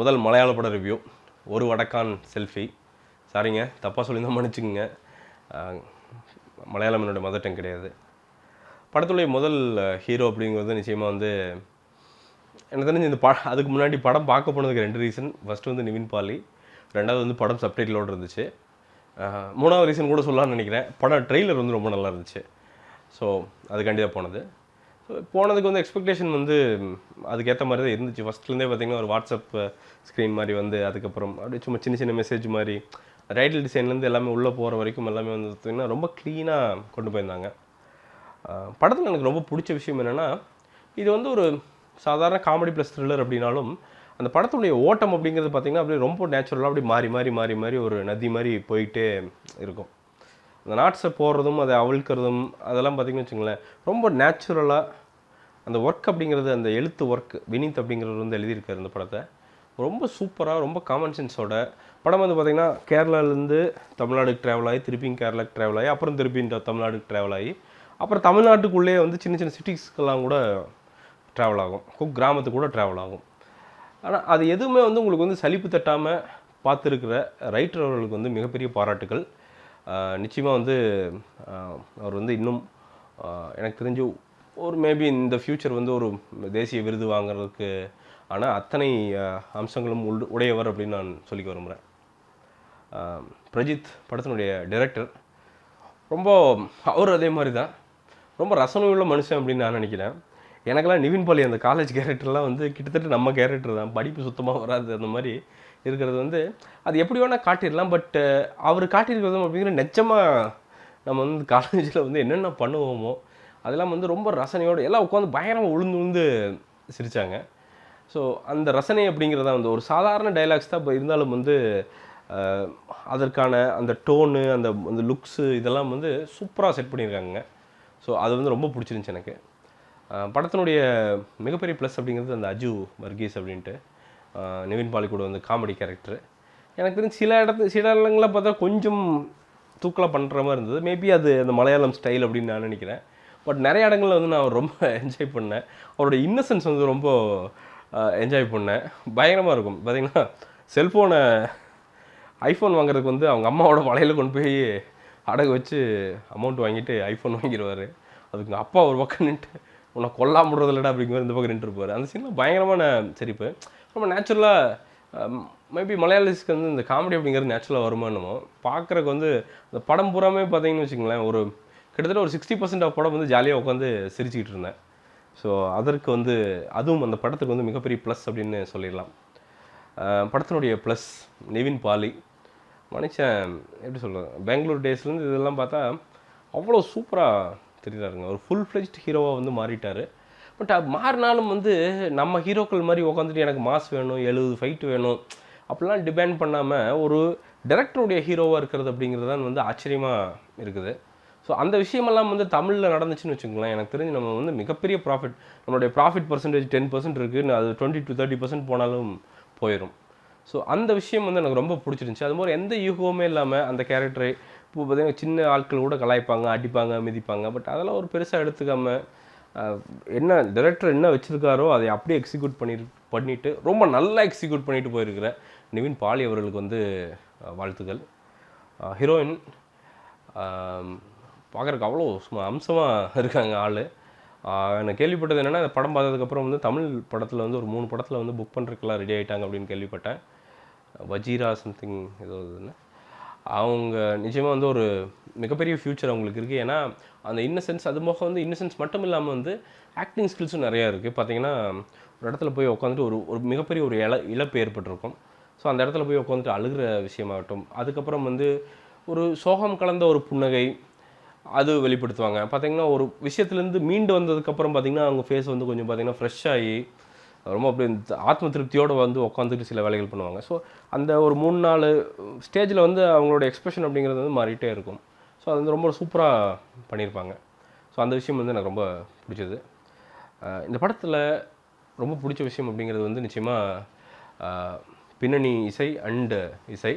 முதல் மலையாள பட ரிவ்யூ ஒரு வடக்கான் செல்ஃபி. சாரிங்க, தப்பாக சொல்லியிருந்தால் மன்னிச்சுக்குங்க. மலையாளம் என்னோட மதர் டங் கிடையாது. படத்துடைய முதல் ஹீரோ அப்படிங்கிறது நிச்சயமாக வந்து எனக்கு தெரிஞ்சு இந்த அதுக்கு முன்னாடி படம் பார்க்க போனதுக்கு 2 ரீசன். ஃபஸ்ட்டு வந்து நிவின் பாலி, ரெண்டாவது வந்து படம் சப்டைட்டிலோடு இருந்துச்சு. மூணாவது ரீசன் கூட சொல்லலாம்னு நினைக்கிறேன், படம் ட்ரெய்லர் வந்து ரொம்ப நல்லா இருந்துச்சு. ஸோ அதுக்காண்டி தான் போனது. ஸோ போனதுக்கு வந்து எக்ஸ்பெக்டேஷன் வந்து அதுக்கேற்ற மாதிரி தான் இருந்துச்சு. ஃபஸ்ட்லேருந்தே பார்த்திங்கன்னா ஒரு வாட்ஸ்அப் ஸ்க்ரீன் மாதிரி வந்து அதுக்கப்புறம் அப்படியே சும்மா சின்ன சின்ன மெசேஜ் மாதிரி டைட்டில் டிசைன்லேருந்து எல்லாமே உள்ளே போகிற வரைக்கும் எல்லாமே வந்து பார்த்திங்கன்னா ரொம்ப க்ளீனாக கொண்டு போயிருந்தாங்க. படத்தில் எனக்கு ரொம்ப பிடிச்ச விஷயம் என்னென்னா, இது வந்து ஒரு சாதாரண காமெடி ப்ளஸ் த்ரில்லர் அப்படின்னாலும் அந்த படத்துடைய ஓட்டம் அப்படிங்கிறது பார்த்திங்கன்னா அப்படியே ரொம்ப நேச்சுரலாக அப்படி மாறி மாறி மாறி மாறி ஒரு நதி மாதிரி போயிட்டே இருக்கும். அந்த நாட்ஸை போடுறதும் அதை அவிழ்க்கிறதும் அதெல்லாம் பார்த்திங்கன்னு வச்சுங்களேன், ரொம்ப நேச்சுரலாக அந்த ஒர்க் அப்படிங்கிறது, அந்த எழுத்து ஒர்க் வினீத் அப்படிங்கிறது வந்து எழுதியிருக்காரு இந்த படத்தை. ரொம்ப சூப்பராக, ரொம்ப காமன் சென்ஸோட படம் வந்து பார்த்திங்கன்னா கேரளாலேருந்து தமிழ்நாடுக்கு ட்ராவல் ஆகி, திருப்பியும் கேரளாவுக்கு ட்ராவல் ஆகி, அப்புறம் திருப்பியும் தமிழ்நாடுக்கு ட்ராவல் ஆகி, அப்புறம் தமிழ்நாட்டுக்குள்ளேயே வந்து சின்ன சின்ன சிட்டிஸ்க்கெல்லாம் கூட ட்ராவல் ஆகும், கிராமத்துக்கு கூட ட்ராவல் ஆகும். ஆனால் அது எதுவுமே வந்து உங்களுக்கு வந்து சலிப்பு தட்டாமல் பார்த்துருக்கிற ரைட்டர் அவர்களுக்கு வந்து மிகப்பெரிய பாராட்டுகள். நிச்சயமாக வந்து அவர் வந்து இன்னும் எனக்கு தெரிஞ்சு ஒரு மேபி இந்த ஃப்யூச்சர் வந்து ஒரு தேசிய விருது வாங்குறதுக்கு ஆனால் அத்தனை அம்சங்களும் உடையவர் அப்படின்னு நான் சொல்லிக்க விரும்புகிறேன். பிரஜித் படத்தினுடைய டைரக்டர், ரொம்ப அவர் அதே மாதிரி தான் ரொம்ப ரசனை உள்ள மனுஷன் அப்படின்னு நான் நினைக்கிறேன். எனக்கெல்லாம் நிவின் பாலி அந்த காலேஜ் கேரக்டர்லாம் வந்து கிட்டத்தட்ட நம்ம கேரக்டர் தான், படிப்பு சுத்தமாக வராது அந்த மாதிரி இருக்கிறது வந்து அது எப்படி வேணால் காட்டிடலாம். பட் அவர் காட்டியிருக்கிறது அப்படிங்கிற நிச்சயமாக நம்ம வந்து காலேஜில் வந்து என்னென்ன பண்ணுவோமோ அதெல்லாம் வந்து ரொம்ப ரசனையோடு எல்லாம் உட்காந்து பயங்கரமாக உளுந்து சிரித்தாங்க. ஸோ அந்த ரசனை அப்படிங்கிறத வந்து ஒரு சாதாரண டைலாக்ஸ் தான் இப்போ இருந்தாலும் வந்து அதற்கான அந்த டோனு, அந்த அந்த லுக்ஸு இதெல்லாம் வந்து சூப்பராக செட் பண்ணியிருக்காங்க. ஸோ அது வந்து ரொம்ப பிடிச்சிருந்துச்சி எனக்கு. படத்தினுடைய மிகப்பெரிய ப்ளஸ் அப்படிங்கிறது அந்த அஜு வர்கீஸ் அப்படின்ட்டு நிவின் பாலி கூட வந்து காமெடி கேரக்டர். எனக்கு தெரிஞ்சு சில இடங்களில் பார்த்தா கொஞ்சம் தூக்கலாக பண்ணுற மாதிரி இருந்தது. மேபி அது அந்த மலையாளம் ஸ்டைல் அப்படின்னு நான் நினைக்கிறேன். பட் நிறைய இடங்களில் வந்து நான் ரொம்ப என்ஜாய் பண்ணேன். அவரோட இன்னசென்ஸ் வந்து ரொம்ப என்ஜாய் பண்ணேன். பயங்கரமாக இருக்கும். பார்த்திங்கன்னா செல்ஃபோனை ஐஃபோன் வாங்குறதுக்கு வந்து அவங்க அம்மாவோட வலையில் கொண்டு போய் அடகு வச்சு அமௌண்ட் வாங்கிட்டு ஐஃபோன் வாங்கிடுவார். அதுக்கு அப்பா ஒரு பக்கம் நின்ட்டு உன்னை கொல்லாம விடுறதில்லடா அப்படிங்கிற இந்த பக்கம் நின்றுருப்பார். அந்த சீனில் பயங்கரமான சிரிப்பு. ரொம்ப நேச்சுரலாக மேபி மலையாளிஸ்க்கு வந்து இந்த காமெடி அப்படிங்கிறது நேச்சுரலாக வருமானமோ பார்க்குறக்கு வந்து இந்த படம் பூராமே பார்த்தீங்கன்னு வச்சுங்களேன், ஒரு கிட்டத்தட்ட ஒரு 60% ஆஃப் படம் வந்து ஜாலியாக உட்காந்து சிரிச்சுக்கிட்டு இருந்தேன். ஸோ அதற்கு வந்து அதுவும் அந்த படத்துக்கு வந்து மிகப்பெரிய ப்ளஸ் அப்படின்னு சொல்லிடலாம். படத்தினுடைய ப்ளஸ் நிவின் பாலி மனுஷன் எப்படி சொல்கிறது, பெங்களூர் டேஸ்லேருந்து இதெல்லாம் பார்த்தா அவ்வளோ சூப்பராக தெரியுறாருங்க. ஒரு ஃபுல் ஃப்ளெஜ்ட் ஹீரோவாக வந்து மாறிட்டார். பட் மாறினாலும் வந்து நம்ம ஹீரோக்கள் மாதிரி உட்காந்துட்டு எனக்கு மாஸ் வேணும், 70 ஃபைட்டு வேணும் அப்படிலாம் டிபேண்ட் பண்ணாமல் ஒரு டைரக்டருடைய ஹீரோவாக இருக்கிறது அப்படிங்கிறது தான் வந்து ஆச்சரியமாக இருக்குது. ஸோ அந்த விஷயமெல்லாம் வந்து தமிழில் நடந்துச்சுன்னு வச்சுக்கோங்களேன், எனக்கு தெரிஞ்சு நம்ம வந்து மிகப்பெரிய ப்ராஃபிட், நம்மளுடைய ப்ராஃபிட் பர்சன்டேஜ் 10% இருக்குது, அது 20 to 30% போனாலும் போயிடும். ஸோ அந்த விஷயம் வந்து எனக்கு ரொம்ப பிடிச்சிருந்துச்சி. அது மாதிரி எந்த யூகமே இல்லாமல் அந்த கேரக்டரை இப்போ பார்த்தீங்கன்னா சின்ன ஆட்கள் கூட கலாய்ப்பாங்க, அடிப்பாங்க, மிதிப்பாங்க. பட் அதெல்லாம் ஒரு பெருசாக எடுத்துக்காமல் என்ன டைரக்டர் என்ன வச்சுருக்காரோ அதை அப்படியே எக்ஸிக்யூட் பண்ணிவிட்டு ரொம்ப நல்லா எக்ஸிக்யூட் பண்ணிட்டு போயிருக்கிற நிவின் பாலி அவர்களுக்கு வந்து வாழ்த்துக்கள். ஹீரோயின் பார்க்குறக்கு அவ்வளோ சும்மா அம்சமாக இருக்காங்க ஆள். எனக்கு கேள்விப்பட்டது என்னென்னா, இந்த படம் பார்த்ததுக்கப்புறம் வந்து தமிழ் படத்தில் வந்து ஒரு 3 படத்தில் வந்து புக் பண்ணுறதுக்கெல்லாம் ரெடி ஆகிட்டாங்க அப்படின்னு கேள்விப்பட்டேன். வஜீரா சம்திங் ஏதோ இதுன்னு. அவங்க நிச்சயமாக வந்து ஒரு மிகப்பெரிய ஃப்யூச்சர் அவங்களுக்கு இருக்குது. ஏன்னா அந்த இன்னசென்ஸ், அது போக வந்து இன்னசென்ஸ் மட்டும் இல்லாமல் வந்து ஆக்டிங் ஸ்கில்ஸும் நிறையா இருக்குது. பார்த்திங்கன்னா ஒரு இடத்துல போய் உட்காந்துட்டு ஒரு மிகப்பெரிய ஒரு இழப்பு ஏற்பட்டிருக்கும். ஸோ அந்த இடத்துல போய் உட்காந்துட்டு அழுகிற விஷயமாகட்டும், அதுக்கப்புறம் வந்து ஒரு சோகம் கலந்த ஒரு புன்னகை அது வெளிப்படுத்துவாங்க. பார்த்திங்கன்னா ஒரு விஷயத்துலேருந்து மீண்டு வந்ததுக்கப்புறம் பார்த்திங்கன்னா அவங்க ஃபேஸ் வந்து கொஞ்சம் பார்த்திங்கன்னா ஃப்ரெஷ்ஷாகி ரொம்ப அப்படி ஆத்ம திருப்தியோடு வந்து உட்காந்துட்டு சில வேலைகள் பண்ணுவாங்க. ஸோ அந்த ஒரு 3-4 ஸ்டேஜில் வந்து அவங்களோட எக்ஸ்பிரஷன் அப்படிங்கிறது வந்து மாறிட்டே இருக்கும். ஸோ அது வந்து ரொம்ப சூப்பராக பண்ணியிருப்பாங்க. ஸோ அந்த விஷயம் வந்து எனக்கு ரொம்ப பிடிச்சது. இந்த படத்தில் ரொம்ப பிடிச்ச விஷயம் அப்படிங்கிறது வந்து நிச்சயமாக பின்னணி இசை அண்டு இசை.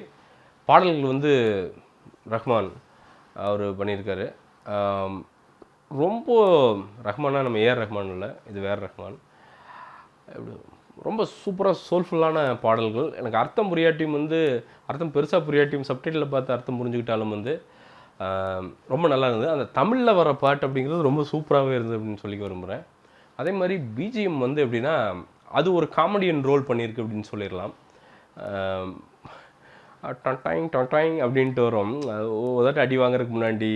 பாடல்கள் வந்து ரஹ்மான் அவர் பண்ணியிருக்காரு. ரொம்ப ரஹ்மானா நம்ம ஏஆர் ரஹ்மான் இல்லை, இது வேறு ரஹ்மான். ரொம்ப சூப்பராக சோல்ஃபுல்லான பாடல்கள். எனக்கு அர்த்தம் புரியாட்டியும் வந்து அர்த்தம் பெருசாக புரியாட்டியும் சப்டைட்டில் பார்த்து அர்த்தம் புரிஞ்சுக்கிட்டாலும் வந்து ரொம்ப நல்லா இருந்தது. அந்த தமிழில் வர பாட்டு அப்படிங்கிறது ரொம்ப சூப்பராகவே இருந்தது அப்படின்னு சொல்லி விரும்புகிறேன். அதே மாதிரி பிஜிஎம் வந்து எப்படின்னா அது ஒரு காமெடியன் ரோல் பண்ணியிருக்கு அப்படின்னு சொல்லிடலாம். டொட்டாயிங் டொட்டாயிங் அப்படின்ட்டு வரும். உதட்டு அடி வாங்குறதுக்கு முன்னாடி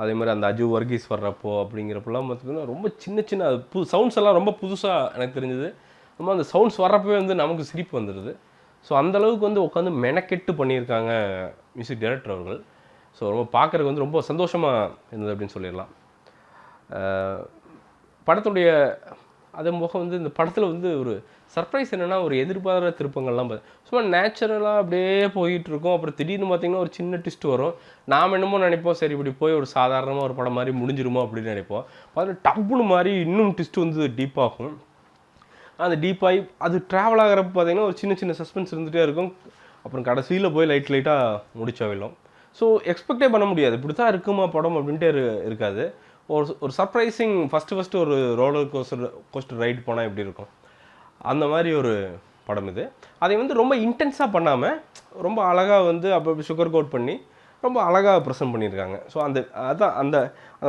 அதே மாதிரி அந்த அஜு வர்கீஸ் வர்றப்போ அப்படிங்கிறப்பெல்லாம் பார்த்தீங்கன்னா ரொம்ப சின்ன சின்ன சவுண்ட்ஸ் எல்லாம் ரொம்ப புதுசாக எனக்கு தெரிஞ்சது. ரொம்ப அந்த சவுண்ட்ஸ் வர்றப்பவே வந்து நமக்கு சிரிப்பு வந்துடுது. ஸோ அந்தளவுக்கு வந்து உட்காந்து மெனக்கெட்டு பண்ணியிருக்காங்க மியூசிக் டைரக்டர் அவர்கள். ஸோ ரொம்ப பார்க்குறதுக்கு வந்து ரொம்ப சந்தோஷமாக இருந்தது அப்படின்னு சொல்லிடலாம். படத்துடைய அதே முகம் வந்து இந்த படத்தில் வந்து ஒரு சர்ப்ரைஸ் என்னென்னா ஒரு எதிர்பாராத திருப்பங்கள்லாம் சும்மா நேச்சுரலாக அப்படியே போயிட்டுருக்கோம். அப்புறம் திடீர்னு பார்த்திங்கன்னா ஒரு சின்ன ட்விஸ்ட் வரும். நாம் என்னமோ நினைப்போம் சரி இப்படி போய் ஒரு சாதாரணமாக ஒரு படம் மாதிரி முடிஞ்சிருமோ அப்படின்னு நினைப்போம். அதில் டப்புன்னு மாதிரி இன்னும் ட்விஸ்ட் வந்து டீப்பாகும். அந்த டீப்பாகி அது ட்ராவல் ஆகிறப்ப பார்த்திங்கன்னா ஒரு சின்ன சின்ன சஸ்பென்ஸ் இருந்துகிட்டே இருக்கும். அப்புறம் கடைசியில் போய் லைட்டாக முடிச்சாவிடும். ஸோ எக்ஸ்பெக்டே பண்ண முடியாது இப்படி தான் இருக்குமா படம் அப்படின்ட்டு இருக்காது. ஒரு சர்ப்ரைசிங் ஃபஸ்ட்டு ஒரு ரோலர் கோஸ்டர் ரைடு போனால் எப்படி இருக்கும் அந்த மாதிரி ஒரு படம் இது. அதை வந்து ரொம்ப இன்டென்ஸாக பண்ணாமல் ரொம்ப அழகாக வந்து அப்போ சுகர் கோட் பண்ணி ரொம்ப அழகாக ப்ரெசென்ட் பண்ணியிருக்காங்க. ஸோ அதான் அந்த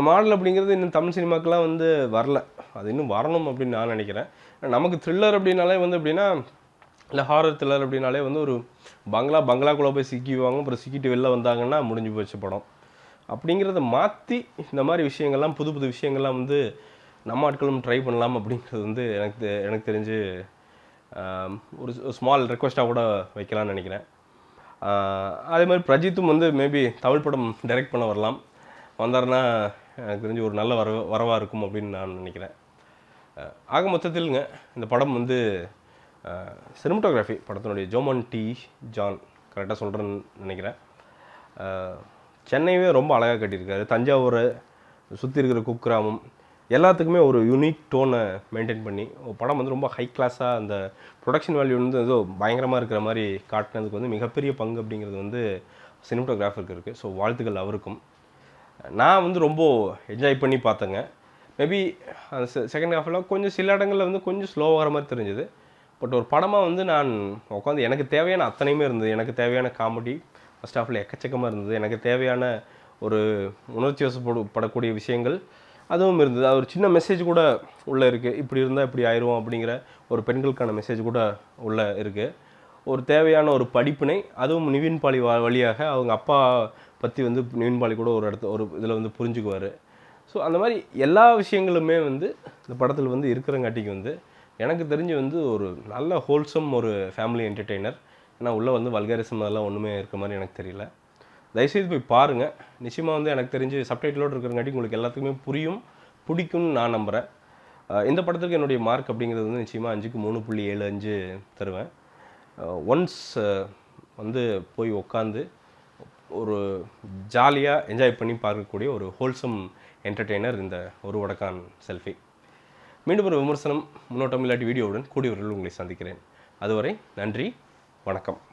மாடல் அப்படிங்கிறது இன்னும் தமிழ் சினிமாக்கெலாம் வந்து வரல. அது இன்னும் வரணும் அப்படின்னு நான் நினைக்கிறேன். நமக்கு த்ரில்லர் அப்படின்னாலே வந்து எப்படின்னா இல்லை ஹாரர் த்ரில்லர் அப்படின்னாலே வந்து ஒரு பங்களாக்குள்ளே போய் சிக்கிவாங்க. அப்புறம் சிக்கிட்டு வெளில வந்தாங்கன்னா முடிஞ்சு போச்சு படம். அப்படிங்கிறத மாற்றி இந்த மாதிரி விஷயங்கள்லாம் புது புது விஷயங்கள்லாம் வந்து நம்ம ஆட்களும் ட்ரை பண்ணலாம் அப்படிங்கிறது வந்து எனக்கு தெரிஞ்சு ஒரு ஸ்மால் ரெக்வஸ்ட்டாக கூட வைக்கலாம்னு நினைக்கிறேன். அதே மாதிரி பிரஜித்தும் வந்து மேபி தமிழ் படம் டைரக்ட் பண்ண வரலாம். வந்தாருன்னா எனக்கு தெரிஞ்சு ஒரு நல்ல வரவாக இருக்கும் அப்படின்னு நான் நினைக்கிறேன். ஆக மொத்தத்தில்ங்க இந்த படம் வந்து சினிமட்டோகிராஃபி படத்தினுடைய ஜோமன் டி ஜான் கரெக்டாக சொல்கிறேன்னு நினைக்கிறேன். சென்னையவே ரொம்ப அழகாக கட்டியிருக்காரு. தஞ்சாவூரை சுற்றி இருக்கிற குக்கிராமம் எல்லாத்துக்குமே ஒரு யூனிக் டோனை மெயின்டைன் பண்ணி படம் வந்து ரொம்ப ஹை கிளாஸாக அந்த ப்ரொடக்ஷன் வேல்யூ வந்து ஏதோ பயங்கரமாக இருக்கிற மாதிரி காட்டினதுக்கு வந்து மிகப்பெரிய பங்கு அப்படிங்கிறது வந்து சினிமட்டோகிராஃபருக்கு இருக்குது. ஸோ வாழ்த்துக்கள் அவருக்கும். நான் வந்து ரொம்ப என்ஜாய் பண்ணி பார்த்தேங்க. மேபி அந்த செகண்ட் ஹாஃபில் கொஞ்சம் சில இடங்களில் வந்து கொஞ்சம் ஸ்லோவாகிற மாதிரி தெரிஞ்சுது. பட் ஒரு படமாக வந்து நான் உட்காந்து எனக்கு தேவையான அத்தனையுமே இருந்தது. எனக்கு தேவையான காமெடி ஃபஸ்ட் ஹாஃபில் எக்கச்சக்கமாக இருந்தது. எனக்கு தேவையான ஒரு உணர்ச்சி வசப்படக்கூடிய விஷயங்கள் அதுவும் இருந்தது. அது ஒரு சின்ன மெசேஜ் கூட உள்ளே இருக்குது. இப்படி இருந்தால் இப்படி ஆயிரும் அப்படிங்கிற ஒரு பெண்களுக்கான மெசேஜ் கூட உள்ளே இருக்குது. ஒரு தேவையான ஒரு படிப்பினை அதுவும் நிவின் பாலி வழியாக அவங்க அப்பா பற்றி வந்து நிவின் பாலி கூட ஒரு இதில் வந்து புரிஞ்சுக்குவார். ஸோ அந்த மாதிரி எல்லா விஷயங்களுமே வந்து இந்த படத்தில் வந்து இருக்கிறங்காட்டிக்கு வந்து எனக்கு தெரிஞ்சு வந்து ஒரு நல்ல ஹோல்சம் ஒரு ஃபேமிலி என்டர்டெய்னர். ஏன்னா உள்ளே வந்து வல்கரிசம் அதெல்லாம் ஒன்றுமே இருக்க மாதிரி எனக்கு தெரியல. தயவுசெய்து போய் பாருங்கள். நிச்சயமாக வந்து எனக்கு தெரிஞ்சு சப்டைட்டிலோடு இருக்கிறங்காட்டி உங்களுக்கு எல்லாத்துக்குமே பிடிக்கும்னு நான் நம்புகிறேன். இந்த படத்துக்கு என்னுடைய மார்க் அப்படிங்கிறது வந்து நிச்சயமாக 5க்கு 3.75 தருவேன். ஒன்ஸ் வந்து போய் உட்காந்து ஒரு ஜாலியாக என்ஜாய் பண்ணி பார்க்கக்கூடிய ஒரு ஹோல்சம் என்டர்டெய்னர் இந்த ஒரு வடக்கான் செல்ஃபி. மீண்டும் ஒரு விமர்சனம் முன்னோட்டம் இல்லாட்டி வீடியோவுடன் கூடியவர்கள் உங்களை சந்திக்கிறேன். அதுவரை நன்றி, வணக்கம்.